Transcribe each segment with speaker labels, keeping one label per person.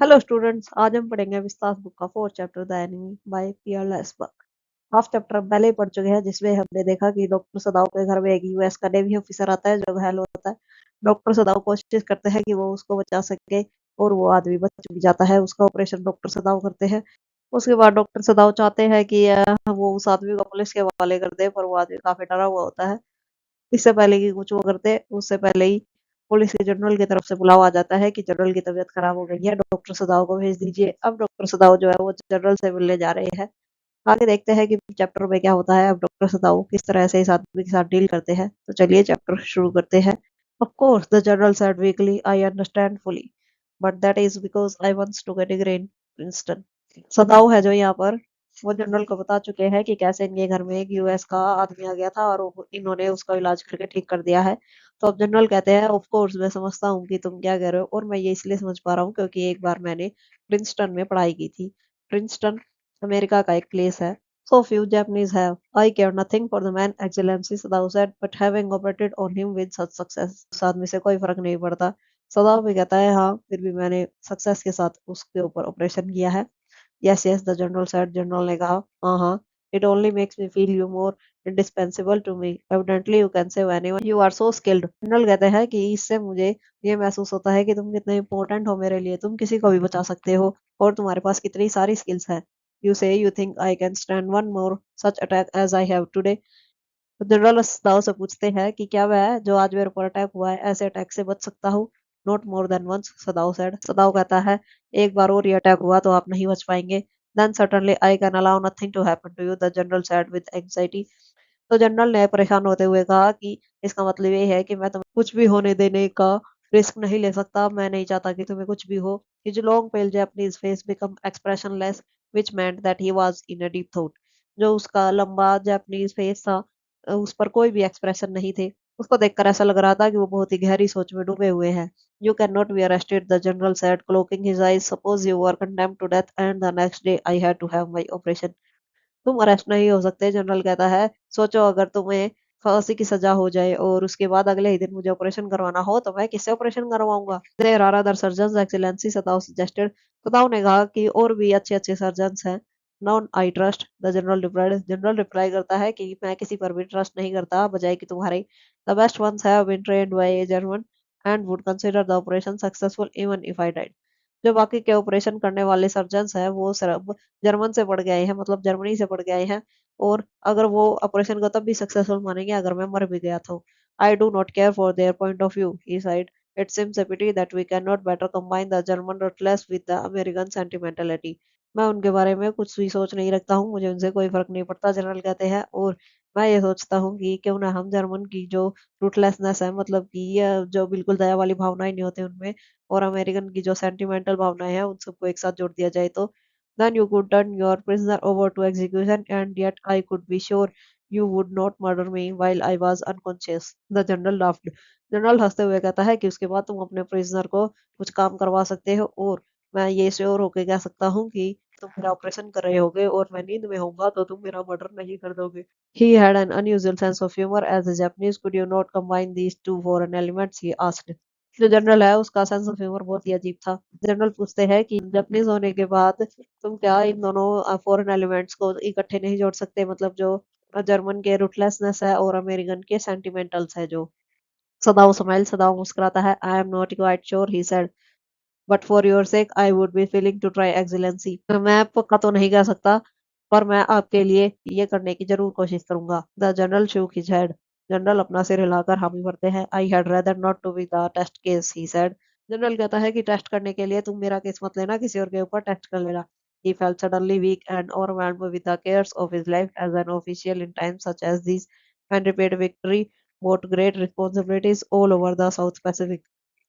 Speaker 1: Hello students, आज हम पढ़ेंगे विस्तास बुक का fourth chapter the enemy by Pearl लेसबर्ग। हाफ चैप्टर हम पहले ही पढ़ चुके हैं, जिसमें हमने देखा कि डॉक्टर सदाव के घर में एक यूएस का नेवी ऑफिसर आता है जो घायल होता है। डॉक्टर सदाव कोशिश करते हैं कि वो उसको बचा सके और वो आदमी बच भी जाता है। उसका ऑपरेशन डॉक्टर सदाव करते हैं। उसके बाद डॉक्टर सदाव चाहते हैं कि वो उस आदमी को पुलिस के हवाले कर दे, पर वो आदमी काफी डरा हुआ होता है। इससे पहले कि कुछ वो करते, उससे पहले ही पुलिस के जनरल की तरफ से बुलावा आ जाता है कि जनरल की तबीयत खराब हो गई है, डॉक्टर सदाव को भेज दीजिए। अब डॉक्टर सदाव जो है वो जनरल से मिलने जा रहे हैं। आगे देखते हैं कि चैप्टर में क्या होता है। अब डॉक्टर सदाव किस तरह से इस आदमी के साथ डील करते हैं। तो चलिए चैप्टर शुरू करते हैं। Of course the general said weakly, I understand fully, but that is because I wants to get a degree in Princeton। Sadao है जो यहाँ पर, वो जनरल को बता चुके हैं कि कैसे इनके घर में एक यूएस का आदमी आ गया था और इन्होंने उसका इलाज करके ठीक कर दिया है। तो अब जनरल कहते हैं, ऑफ कोर्स मैं समझता हूँ कि तुम क्या कह रहे हो, और मैं ये इसलिए समझ पा रहा हूँ क्योंकि एक बार मैंने प्रिंसटन में पढ़ाई की थी। प्रिंसटन अमेरिका का एक प्लेस है। So few Japanese have. I care nothing for the man, Excellency, Sadao said, but having operated on him with such success, उस आदमी से कोई फर्क नहीं पड़ता। सदाव भी कहता है, हाँ फिर भी मैंने सक्सेस के साथ उसके ऊपर ऑपरेशन किया है। Yes, yes, the general said। General ने कहा, हाँ हाँ, it only makes me feel you more indispensable to me। Evidently you can save anyone, you are so skilled। General कहते हैं कि इससे मुझे ये महसूस होता है कि तुम कितने इंपॉर्टेंट हो मेरे लिए, तुम किसी को भी बचा सकते हो और तुम्हारे पास कितनी सारी स्किल्स है। You say you think I can stand one more such attack as I have today। तो जनरल दाव से पूछते हैं कि क्या वह जो आज मेरे ऊपर अटैक हुआ है, ऐसे अटैक से बच सकता हूँ। Not more than once, Sadao said. Sadao कहता है, एक बार और ये अटैक हुआ तो आप नहीं बच पाएंगे। Then certainly I can allow nothing to happen to you, the general said with anxiety. तो जनरल ने परेशान होते हुए कहा कि इसका मतलब ये है कि मैं तुम्हें कुछ भी होने देने का रिस्क नहीं ले सकता। मैं नहीं चाहता कि तुम्हें कुछ भी हो। His long pale Japanese face become expressionless, which meant that he was in a deep thought. जो उसका लंबा जापानीज फेस था, उस पर कोई भी एक्सप्रेशन नहीं थे। उसको देखकर ऐसा लग रहा था कि वो बहुत ही गहरी सोच में डूबे हुए हैं। You can not be arrested, the general said, cloaking his eyes. Suppose you were condemned to death and the next day I had to have my operation. तुम अरेस्ट नहीं हो सकते, जनरल कहता है। सोचो अगर तुम्हें फांसी की सजा हो जाए और उसके बाद अगले ही दिन मुझे ऑपरेशन करवाना हो, तो मैं किससे ऑपरेशन करवाऊंगा। There are other surgeons, excellency, Sadao suggested. Sadao ने कहा कि और भी अच्छे अच्छे सर्जन्स हैं। Non I trust, the general replied. General reply करता है कि मैं किसी पर भी ट्रस्ट नहीं करता बजाय कि तुम्हारे। The best ones have been trained by a German and would consider the operation successful even if I died. जो बाकी के ऑपरेशन करने वाले सर्जन्स हैं वो सिर्फ जर्मन से पढ़ के आए हैं, मतलब जर्मनी से पढ़ के आए हैं, और अगर वो ऑपरेशन को तब भी सक्सेसफुल मानेंगे अगर मैं मर भी गया तो। I do not care for their point of view, he said. It seems a pity that we can not better combine the German ruthless with the American sentimentality. मैं उनके बारे में कुछ भी सोच नहीं रखता हूँ, मुझे उनसे कोई फर्क नहीं पड़ता, जनरल कहते हैं। और मैं ये सोचता हूँ कि क्यों ना हम जर्मन की जो रूटलेसनेस है, मतलब कि ये जो बिल्कुल दया वाली भावनाएं नहीं होती उनमें, और अमेरिकन की जो सेंटिमेंटल भावनाएं हैं, उन सबको एक साथ जोड़ दिया जाए तो then you could turn your prisoner over to execution, and yet I could be sure you would not murder me while I was unconscious। The general laughed। General हंसते हुए कहता है कि उसके बाद तुम अपने प्रिजनर को कुछ काम करवा सकते हो, और मैं ये श्योर होके कह सकता हूँ कि तुम मेरा ऑपरेशन कर रहे होगे और मैं नींद में होऊंगा तो तुम मेरा मर्डर नहीं कर दोगे। He had an unusual sense of humor as a Japanese। Could you not combine these two foreign elements, he asked। जो जनरल है उसका सेंस ऑफ ह्यूमर बहुत ही अजीब था। जनरल पूछते हैं कि जापानीज होने के बाद तुम क्या इन दोनों फॉरेन एलिमेंट्स को इकट्ठे नहीं जोड़ सकते, मतलब जो जर्मन के रूटलेसनेस है और अमेरिकन के सेंटिमेंटल्स है जो। सदाओ स्माइल, सदाओ मुस्कुराता है। I am not quite sure, he said, but for your sake I would be feeling to try excellency. मैं पक्का तो नहीं कह सकता, पर मैं आपके लिए ये करने की जरूर कोशिश करूंगा। The general shook his head. General अपना सिर हिलाकर हामी भरते हैं। I had rather not to be the test case, he said. General कहता है कि टेस्ट करने के लिए तुम मेरा केस मत लेना, किसी और के ऊपर टेस्ट कर लेना। He felt suddenly weak and overwhelmed with the cares of his life as an official in times such as these, and repeated victory brought great responsibilities all over the South Pacific।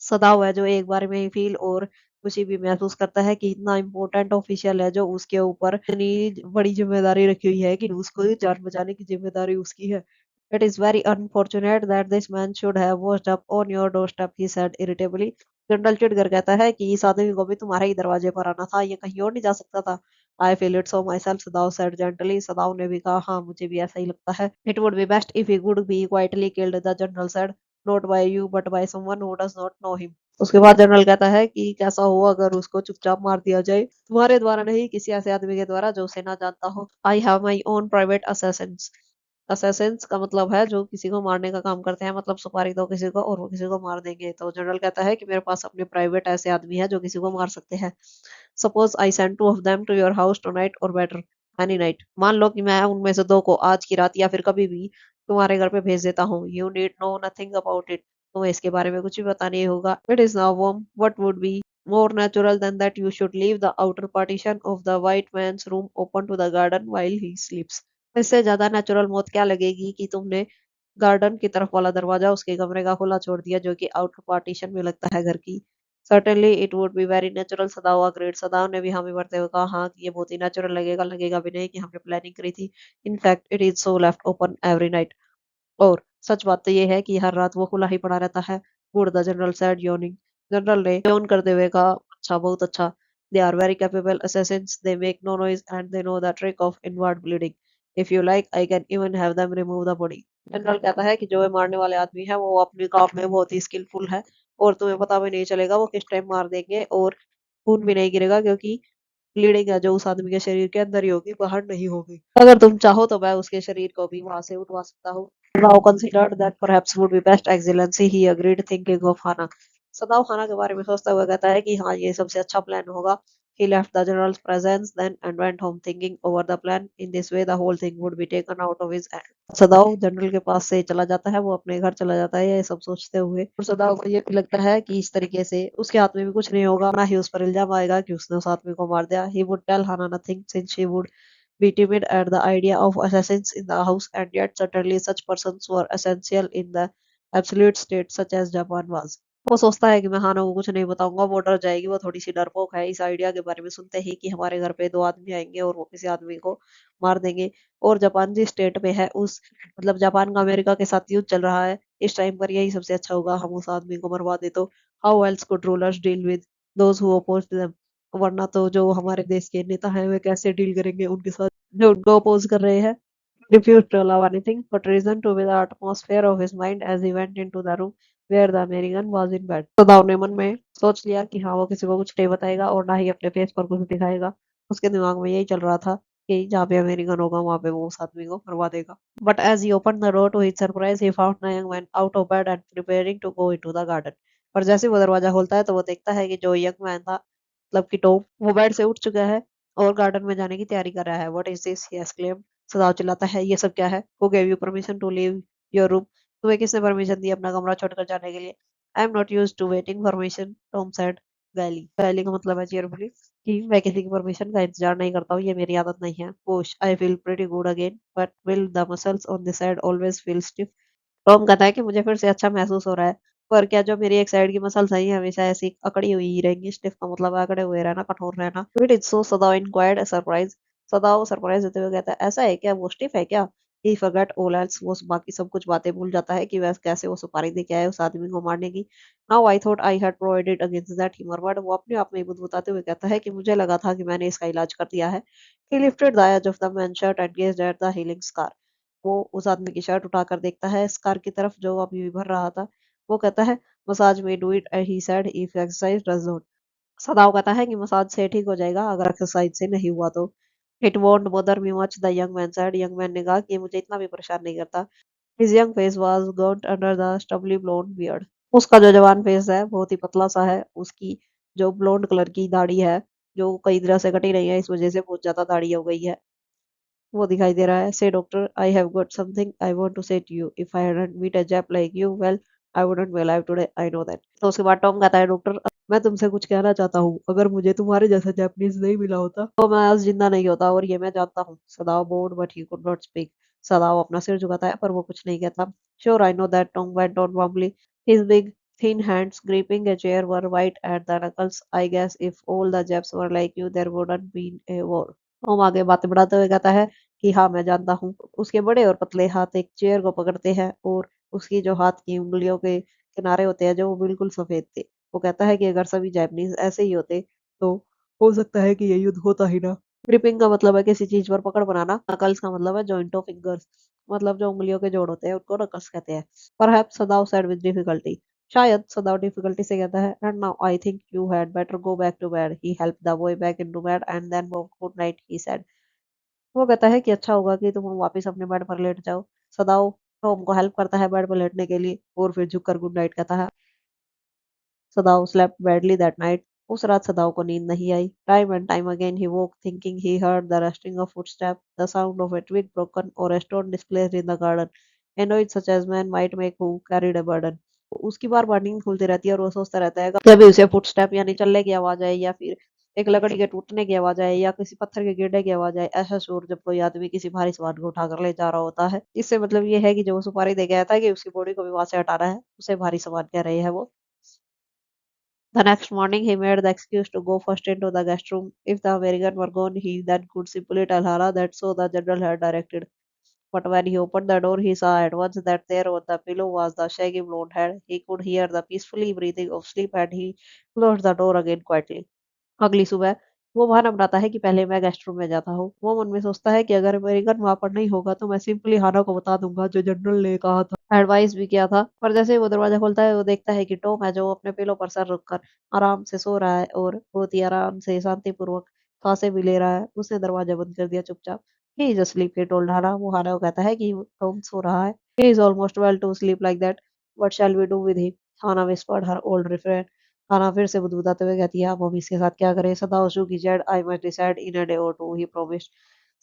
Speaker 1: सदा हुआ है जो एक बार में ही feel और खुशी भी महसूस करता है कि इतना इम्पोर्टेंट ऑफिशियल है जो उसके ऊपर इतनी बड़ी जिम्मेदारी रखी हुई है कि उसको जान बचाने की जिम्मेदारी उसकी है। It is very unfortunate that this man should have washed up on your doorstep, he said irritably. General चिढ़कर कहता है कि इस आदमी को भी तुम्हारे ही दरवाजे पर आना था, ये कहीं और नहीं जा सकता था। I feel it so my self, सदाव said gently. सदाव ने भी कहा, हाँ मुझे भी ऐसा ही लगता है। It would be best if he would be quietly killed, the general said, not by you but by someone who does not know him। उसके बाद जनरल कहता है कि कैसा हो अगर उसको चुपचाप मार दिया जाए, तुम्हारे द्वारा नहीं, किसी ऐसे आदमी के द्वारा जो उसे ना जानता हो। I have my own private Assassin's. Assassin's का मतलब है जो किसी को मारने का काम करते हैं, मतलब सुपारी दो किसी को और वो किसी को मार देंगे। तो जनरल कहता है कि मेरे पास अपने प्राइवेट ऐसे आदमी है जो किसी को मार सकते हैं। Suppose I send two of them to your house tonight और बेटर एनी नाइट। मान लो कि मैं उनमें से दो को आज की रात या फिर कभी भी तुम्हारे घर पे भेज देता हूँ। You need know nothing about it. तुम्हें इसके बारे में कुछ भी पता नहीं होगा। It is now warm. What would be more natural than that you should leave the outer partition of the white man's room open to the garden while he sleeps? इससे ज्यादा नेचुरल मौत क्या लगेगी कि तुमने गार्डन की तरफ वाला दरवाजा उसके कमरे का खुला छोड़ दिया, जो कि आउटर पार्टीशन में लगता है घर की। Certainly it would be very natural. सदाव agreed. सदाव ने भी हामी भरते हुए कहा, हाँ कि ये बहुत ही नेचुरल लगेगा। लगेगा भी नहीं कि हमने प्लानिंग करी थी। In fact it is so left open every night. और सच बात तो ये है कि हर रात वो खुला ही पड़ा रहता है। Good the general said yawning. General ने यौन करते हुए कहा, अच्छा, बहुत अच्छा। They are very capable assassins. They make no noise and they know the trick of inward bleeding. If you like, I can even have them remove the body. General कहता है कि जो ये मारने वाले आदमी है वो अपने काम में बहुत ही स्किलफुल है और तुम्हें पता भी नहीं चलेगा वो किस टाइम मार देंगे, और खून भी नहीं गिरेगा क्योंकि ब्लीडिंग है जो उस आदमी के शरीर के अंदर ही होगी, बाहर नहीं होगी। अगर तुम चाहो तो मैं उसके शरीर को भी वहां से उठवा सकता हूँ। Now considered that perhaps would be best. Excellency, he agreed, thinking of Hana. सदाव खाना के बारे में सोचता हुआ कहता है कि हाँ ये सबसे अच्छा प्लान होगा। He left the general's presence then and went home thinking over the plan. In this way the whole thing would be taken out of his hand. सदाव general के पास से चला जाता है, वो अपने घर चला जाता है ये सब सोचते हुए। और सदाव को ये भी लगता है कि इस तरीके से उसके हाथ में भी कुछ नहीं होगा, ना ही उस पर इल्जाम आएगा कि उसने उस आदमी को मार दिया। He would tell Hana nothing since she would be timid at the idea of assassins in the house, and yet certainly such persons were essential in the absolute state such as Japan was. वो सोचता है कि मैं हाना को कुछ नहीं बताऊंगा, वो डर जाएगी, वो थोड़ी सी डरपोक है इस आइडिया के बारे में सुनते ही कि हमारे घर पे दो आदमी आएंगे और वो किसी आदमी को मार देंगे। और जापान जिस स्टेट में है उस, मतलब जापान का अमेरिका के साथ युद्ध चल रहा है, इस टाइम पर यही सबसे अच्छा होगा, हम उस आदमी को मरवा दे तो। How else could rulers deal with those who oppose them. वरना तो जो हमारे देश के नेता हैं वे कैसे डील करेंगे उनके साथ जो उनको अपोज कर रहे हैं। Refused to allow anything but reasoned to with the atmosphere of his mind as he went into the room where the American was in bed. सदाव ने मन में सोच लिया कि हाँ वो किसी को कुछ नहीं बताएगा और ना ही अपने फेस पर कुछ दिखाएगा। उसके दिमाग में यही चल रहा था कि जहाँ पे अमेरिकन होगा वहां पे वो उस आदमी को मरवा देगा। But as he opened the door to his surprise, he found the young man out of bed and preparing to go into the garden. पर जैसे वो दरवाजा खोलता है तो वो देखता है कि जो यंग मैन था, मतलब कि टॉम, वो बेड से उठ चुका है और गार्डन में जाने की तैयारी कर रहा है। What is this? He exclaimed. सदाव चिल्लाता है, ये सब क्या है? Who gave you permission to leave your room? तुम्हें किसने परमिशन दी अपना कमरा छोड़कर जाने के लिए? I am not used to waiting permission, Tom said. गाली, गाली का मतलब है cheerfully कि मैं किसी की परमिशन का इंतजार नहीं करता हूँ, ये मेरी आदत नहीं है। Push, I feel pretty good again, but will the muscles on the side always feel stiff? Tom कहता है कि मुझे फिर से अच्छा महसूस हो रहा है, पर क्या जो मेरी एक साइड की मसल्स हैं ये हमेशा ऐसी अकड़ी हुई ही रहेंगी? स्टिफ का मतलब है अकड़े हुए रहना, कठोर रहना। It is so. सदाव inquired surprise. सदाव surprise देते हुए कहता है, ऐसा है क्या? वो स्टिफ है क्या? ही फॉरगॉट ऑल एल्स। वो बाकी सब कुछ बातें भूल जाता है कि वह कैसे वो सुपारी दे के आया उस आदमी को मारने की। Now I thought I had provided against that humour. वो अपने आप में ही बुदबुदाते हुए कहता है कि मुझे लगा था कि मैंने इसका इलाज कर दिया है। He lifted the edge of the man shirt and gazed at the healing scar. वो उस आदमी की शर्ट उठाकर देखता है स्कार की तरफ जो अभी भी भर रहा था। वो कहता है, मसाज में do it, he said, if exercise does not. सदाव कहता है कि मसाज से ठीक हो जाएगा अगर एक्सरसाइज से नहीं हुआ तो। It won't bother me much, the young man said. Young man ने कहा कि ये मुझे इतना भी परेशान नहीं करता। His young face was got under the stubbly blonde beard. उसका जो जवान फेस है बहुत ही पतला सा है। उसकी जो ब्लोंड कलर की दाढ़ी है, जो कई तरह से कटी नहीं है, इस वजह से बहुत ज्यादा दाढ़ी हो गई है, वो दिखाई दे रहा है। Say doctor, I have got something I want to say to you. If I hadn't meet a Jap like you, well, I wouldn't be alive today, I know that. तो उसके बाद टॉम कहता है, डॉक्टर, मैं तुमसे कुछ कहना चाहता हूँ, अगर मुझे तुम्हारे जैसा जापानीज नहीं मिला होता तो मैं आज जिंदा नहीं होता, और ये मैं जानता हूँ। सदाव board but he could not speak. सदाव अपना सिर झुकाता है पर वो कुछ नहीं कहता। Sure I know that, Tom went on warmly, his big thin hands gripping a chair were white at the knuckles. I guess if all the Japs were like you, there wouldn't be a war. ओम आगे बातें बढ़ाते हुए कहता है कि हाँ मैं जानता हूँ। उसके बड़े और पतले हाथ एक चेयर को पकड़ते हैं और उसकी जो हाथ की उंगलियों के किनारे होते हैं जो वो बिल्कुल सफेद थे। वो कहता है कि अगर सभी जापानीज ऐसे ही होते तो हो सकता है कि ये युद्ध होता ही ना। ग्रिपिंग का मतलब है किसी चीज पर पकड़ बनाना। नकल्स का मतलब है जॉइंट ऑफ फिंगर्स, मतलब जो उंगलियों के जोड़ होते हैं उनको नकल्स कहते हैं। Perhaps, Sadao said with difficulty. शायद सदाव डिफिकल्टी से कहता है, and now I think you had better go back to bed. He help the boy back into bed and then वो गुड नाइट ही सेड। वो कहता है कि अच्छा होगा कि तुम वापस अपने बेड पर लेट जाओ। सदाव टॉम को हेल्प करता है बेड पर लेटने के लिए और फिर झुककर गुड नाइट कहता है। सदाव slept badly that night. उस रात सदाव को नींद नहीं आई। Time and time again he woke thinking he heard the rustling of footsteps, the sound of a twig broken or a stone displaced in the garden, a noise such as man might make who carried a burden. उसकी बार बार नींद खुलती रहती है और वो सोचता रहता है कि अभी उसे फुटस्टेप यानी चलने की आवाज आए या फिर एक लकड़ी के टूटने की आवाज आए या किसी पत्थर के गिरने की आवाज आए। ऐसा शोर जब कोई आदमी किसी भारी सामान को उठाकर ले जा रहा होता है। इससे मतलब ये है कि जो वो सुपारी दे गया था कि उसकी बॉडी को भी वहां से हटाना है, उसे भारी सामान कह रहे हैं वो। The next morning he made the excuse to go first into the guest room. If the American were gone, he then could simply tell Hannah that so the general had directed. But when he opened the door, he saw at once that there on the pillow was the shaggy blonde head. He could hear the peacefully breathing of sleep and he closed the door again quietly. अगली सुबह वो बहाना बनाता है कि पहले मैं guest room में जाता हूँ। वो मन में सोचता है कि अगर अमेरिकन वहां पर नहीं होगा तो मैं सिंपली हाना को बता दूंगा जो जनरल ने कहा था, एडवाइस भी किया था। पर जैसे ही वो दरवाजा खोलता है वो देखता है कि टॉम है जो अपने पिलो पर सर रखकर आराम से सो रहा है और बहुत ही आराम से शांतिपूर्वक सांसें भी ले रहा है। उसने दरवाजा बंद कर दिया चुपचाप। He is asleep, he told हाना। वो हाना को कहता है कि टॉम सो रहा है। He is almost well to sleep like that, what shall we do with him? Hana whispered her old refrain। खाना फिर से बुदबुदाते हुए कहती है, अब हम इसके साथ क्या करें? सदाओ shook his head, I must decide in a day or two, he promised।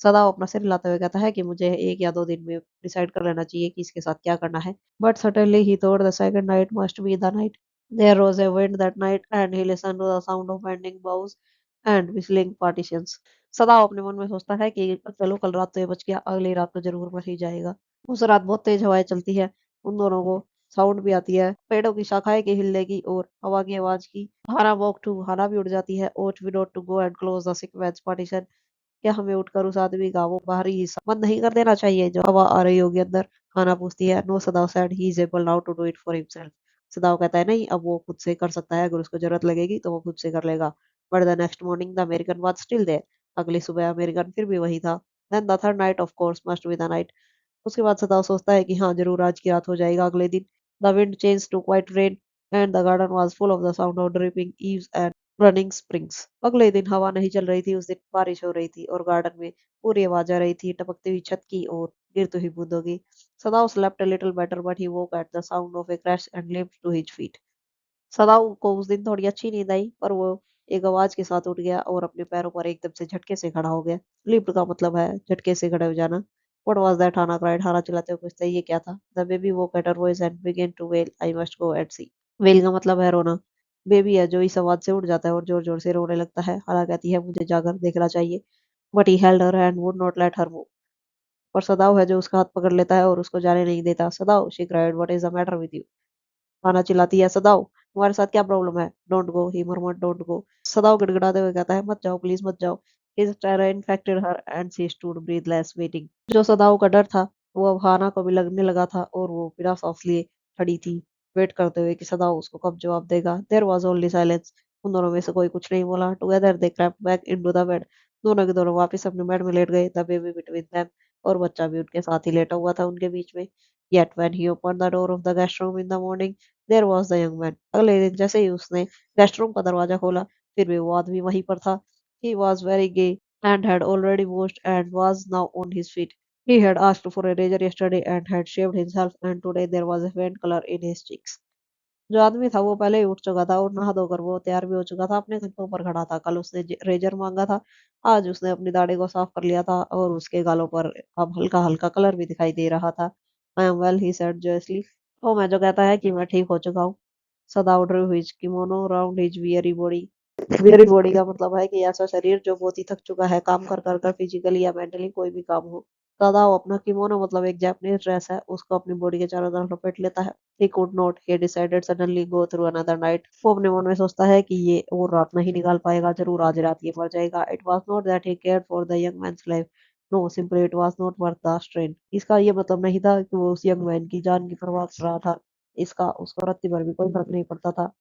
Speaker 1: सदाओ अपना सिर हिलाते हुए कहता है कि मुझे 1 या 2 दिन में डिसाइड कर लेना चाहिए कि इसके साथ क्या करना है। But suddenly he thought the second night must be the night. There was a wind that night and he listened to the sound of bending boughs and whistling partitions। सदाओ अपने मन में सोचता है कि चलो कल रात तो ये बच गया, अगली रात तो जरूर मर ही जाएगा। उस रात बहुत तेज हवाएं चलती है। उन दोनों को साउंड भी आती है, पेड़ों की शाखाएं के हिलने की और हवा की आवाज की। हाना वॉक टू, हाना भी उड़ जाती है। Ought we not to go and close the sick match partition. क्या हमें उठकर उस आदमी का वो बाहरी हिस्सा बंद नहीं कर देना चाहिए जो हवा आ रही होगी अंदर? हाना पूछती है। No, Sadao said, he is able now to do it for himself. Sadao कहता है नहीं, अब वो खुद से कर सकता है, अगर उसको जरूरत लगेगी तो वो खुद से कर लेगा। But the next morning the American was still there. अगली सुबह अमेरिकन फिर भी वही था। Then the third night of course must be the night. उसके बाद सदाव सोचता है कि हाँ जरूर आज की रात हो जाएगा। अगले दिन the wind change to quite rain and the garden was full of the sound of dripping eaves and running springs. अगले दिन हवा नहीं चल रही थी, उस दिन बारिश हो रही थी और गार्डन में पूरी आवाज आ रही थी टपकती हुई छत की और गिरती हुई बूंदों की। सदाव slept a little better but he woke at the sound of a crash and leaped to his feet। सदाऊ को उस दिन थोड़ी अच्छी नींद आई पर वो एक आवाज के साथ उठ गया और अपने पैरों पर एकदम से झटके से खड़ा हो गया। लिफ्ट का मतलब है झटके से खड़े हो जाना। What was that? Hannah cried. Hannah चिल्लाते हुए पूछता है, ये क्या था? The baby woke at her voice and began to wail, I must go and see. Wail का मतलब है रोना। बेबी है जो इस आवाज से उठ जाता है और जोर जोर से रोने लगता है। हाना कहती है मुझे जाकर देखना चाहिए। But he held her hand, would not let her move. और सदाव है जो उसका हाथ पकड़ लेता है और उसको जाने नहीं देता। सदाव, she cried, what is the matter with you? खाना चिल्लाती है, सदाओ तुम्हारे साथ क्या प्रॉब्लम है? Don't go, he मurmured, don't go. सदाओ गिड़गिड़ाते हुए कहता है, मत जाओ प्लीज मत जाओ। His terror infected her and she stood breathless waiting. जो सदाओ का डर था वो अब हाना को भी लगने लगा था और वो बिना सांस लिए खड़ी थी, वेट करते हुए कि सदाओ उसको कब जवाब देगा। There was only silence. उन दोनों में से कोई कुछ नहीं बोला। Together they crept back into the bed. दोनों के दोनों वापस अपने बेड में लेट गए। द बेबी बिटवीन देम, और बच्चा भी उनके साथ ही लेटा हुआ था उनके बीच में। Yet when he opened the door of the guest room in the morning, there was the young man। अगले दिन जैसे ही उसने गेस्ट रूम का दरवाजा खोला फिर भी वो आदमी वहीं पर था। He was very gay and had already washed and was now on his feet। He had asked for a razor yesterday and had shaved himself and today there was a faint color in his cheeks। जो आदमी था वो पहले ही उठ चुका था और नहा धोकर वो तैयार भी हो चुका था, अपने घुटनों पर खड़ा था। कल उसने रेजर मांगा था, आज उसने अपनी दाढ़ी को साफ कर लिया था और उसके गालों पर अब हल्का हल्का कलर भी दिखाई दे रहा था। I am well, he said joyously. तो मैं जो कहता है कि मैं ठीक हो चुका हूँ। सदा Drew his kimono round his weary body. Weary body का मतलब है कि ऐसा शरीर जो बहुत ही थक चुका है काम कर कर कर, फिजिकली या मेंटली कोई भी काम हो। सदा वो अपना किमोनो मतलब एक जापानीज ड्रेस है उसको अपनी बॉडी के चारों तरफ लपेट लेता है। He could not, he decided suddenly go through another night। वो अपने मन में सोचता है कि ये और रात नहीं निकाल पाएगा, जरूर आज रात ये मर जाएगा। It was not that he cared for the young man's life, no, simply it was not worth the strain। इसका ये मतलब नहीं था कि वो उस यंग मैन की जान की परवाह कर रहा था, इसका उसको रत्ती भर भी कोई फर्क नहीं पड़ता था।